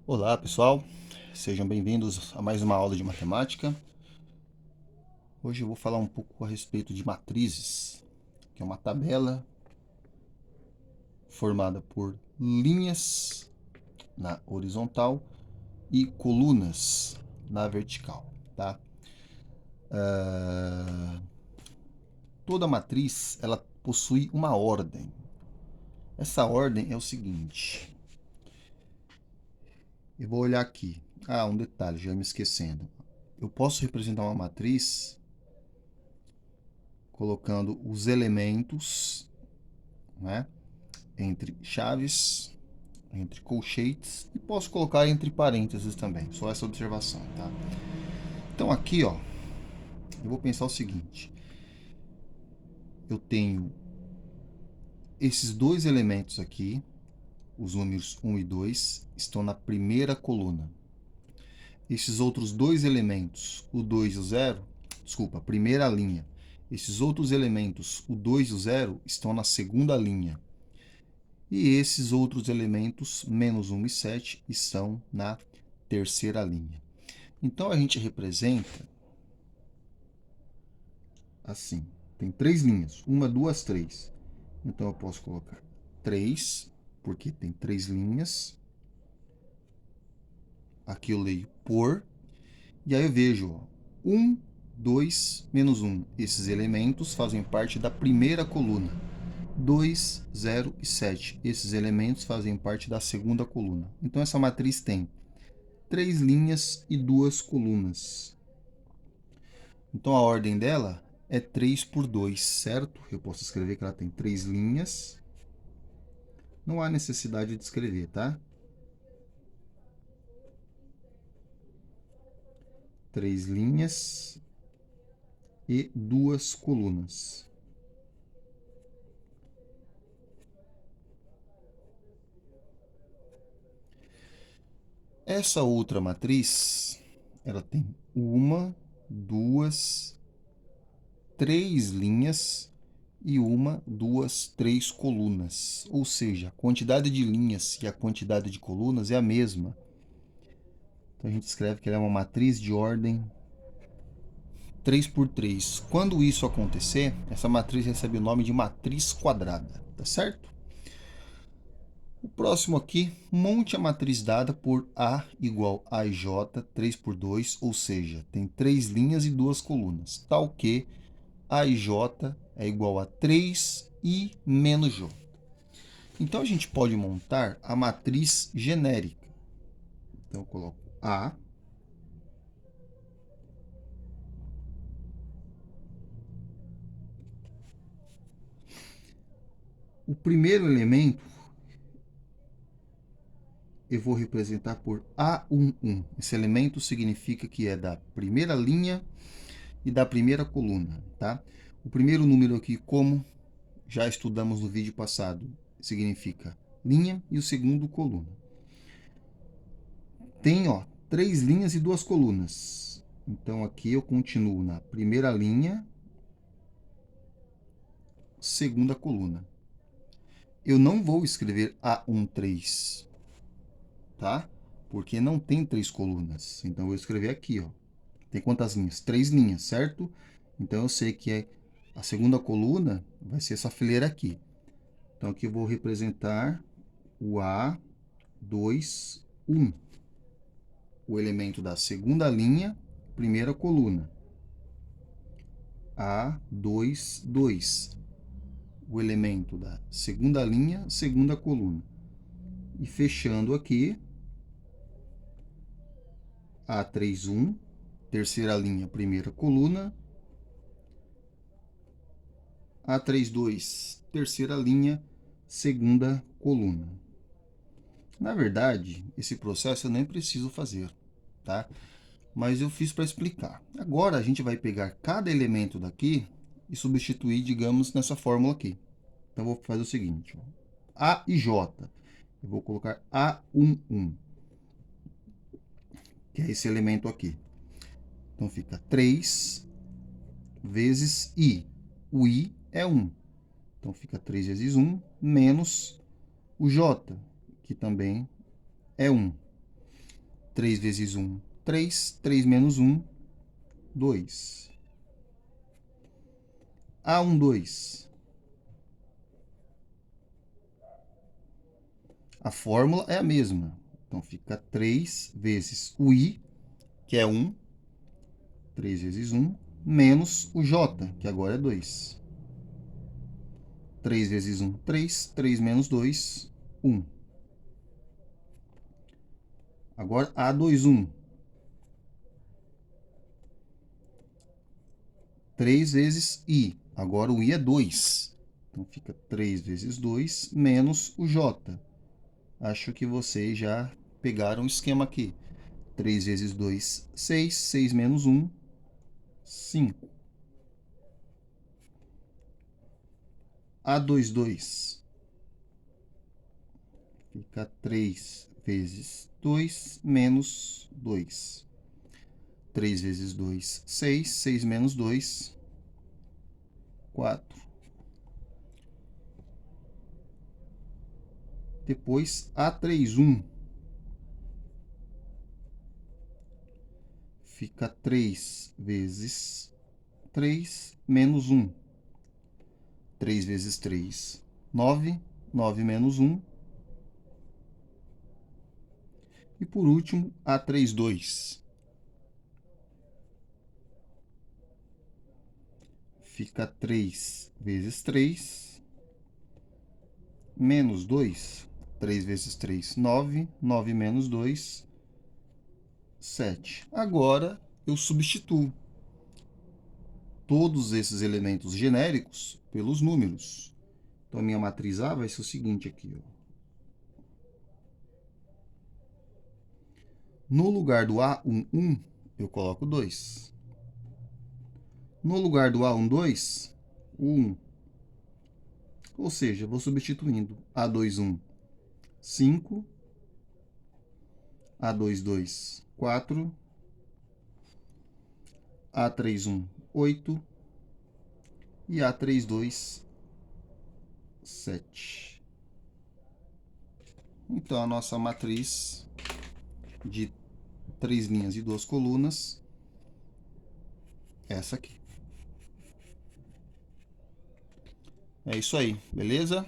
Olá, pessoal. Sejam bem-vindos a mais uma aula de matemática. Hoje eu vou falar um pouco a respeito de matrizes, que é uma tabela formada por linhas na horizontal e colunas na vertical, tá? Toda matriz, ela possui uma ordem. Essa ordem é o seguinte. Eu vou olhar aqui. Um detalhe, já me esquecendo. Eu posso representar uma matriz colocando os elementos, né, entre chaves, entre colchetes e posso colocar entre parênteses também. Só essa observação, tá? Então aqui, ó, eu vou pensar o seguinte. Eu tenho esses dois elementos aqui, os números 1 e 2, estão na primeira coluna. Esses outros dois elementos, o 2 e o 0, desculpa, primeira linha. Esses outros elementos, o 2 e o 0, estão na segunda linha. E esses outros elementos, menos 1 e 7, estão na terceira linha. Então, a gente representa assim. Tem três linhas. Uma, duas, três. Então, eu posso colocar 3, porque tem três linhas. Aqui eu leio por. E aí eu vejo, ó, 1, 2, menos 1. Esses elementos fazem parte da primeira coluna. 2, 0 e 7. Esses elementos fazem parte da segunda coluna. Então, essa matriz tem três linhas e duas colunas. Então, a ordem dela é 3 por 2, certo? Eu posso escrever que ela tem três linhas. Não há necessidade de escrever, tá? Três linhas e duas colunas. Essa outra matriz, ela tem uma, duas, três linhas e uma, duas, três colunas. Ou seja, a quantidade de linhas e a quantidade de colunas é a mesma. Então a gente escreve que ela é uma matriz de ordem 3 por 3. Quando isso acontecer, essa matriz recebe o nome de matriz quadrada, tá certo? O próximo aqui, monte a matriz dada por A igual a J 3 por 2, ou seja, tem três linhas e duas colunas, tal que A e J é igual a 3I menos J. Então, a gente pode montar a matriz genérica. Então, eu coloco A. O primeiro elemento eu vou representar por A11. Esse elemento significa que é da primeira linha e da primeira coluna, tá? O primeiro número aqui, como já estudamos no vídeo passado, significa linha e o segundo coluna. Tem, ó, três linhas e duas colunas. Então aqui eu continuo na primeira linha, segunda coluna. Eu não vou escrever A13, tá? Porque não tem três colunas. Então eu vou escrever aqui, ó. Tem quantas linhas? Três linhas, certo? Então eu sei que a segunda coluna vai ser essa fileira aqui. Então aqui eu vou representar o A2, 1. O elemento da segunda linha, primeira coluna. A2, 2. O elemento da segunda linha, segunda coluna. E fechando aqui, A3, 1. Terceira linha, primeira coluna. A32, terceira linha, segunda coluna. Na verdade, esse processo eu nem preciso fazer, tá? Mas eu fiz para explicar. Agora a gente vai pegar cada elemento daqui e substituir, digamos, nessa fórmula aqui. Então eu vou fazer o seguinte, ó. A e J. Eu vou colocar A11, que é esse elemento aqui. Então fica 3 vezes I. O I é 1. Então fica 3 vezes 1 menos o J, que também é 1. 3 vezes 1, 3. 3 menos 1, 2. A1, 2. A fórmula é a mesma. Então, fica 3 vezes o I, que é 1. 3 vezes 1, menos o J, que agora é 2. 3 vezes 1, 3. 3 menos 2, 1. Agora, A2, 1. 3 vezes I. Agora o I é 2. Então, fica 3 vezes 2 menos o J. Acho que vocês já pegaram o esquema aqui. 3 vezes 2, 6. 6 menos 1, 5. A2, 2. Fica 3 vezes 2 menos 2. 3 vezes 2, 6. 6 menos 2, 4. Depois, A3, 1. Fica 3 vezes 3 menos 1. 3 vezes 3, 9. 9 menos 1. E por último, A3, 2. Fica 3 vezes 3 menos 2. 3 vezes 3, 9. 9 menos 2, 7. Agora, eu substituo todos esses elementos genéricos pelos números. Então, a minha matriz A vai ser o seguinte aqui. Ó. No lugar do A1, 1, eu coloco 2. No lugar do A1, 2, o 1. Ou seja, vou substituindo. A2, 1, 5. A2, 2, 4. A3, 1, 8. E A3, 2, 7. Então, a nossa matriz de 3 linhas e 2 colunas é essa aqui. É isso aí, beleza?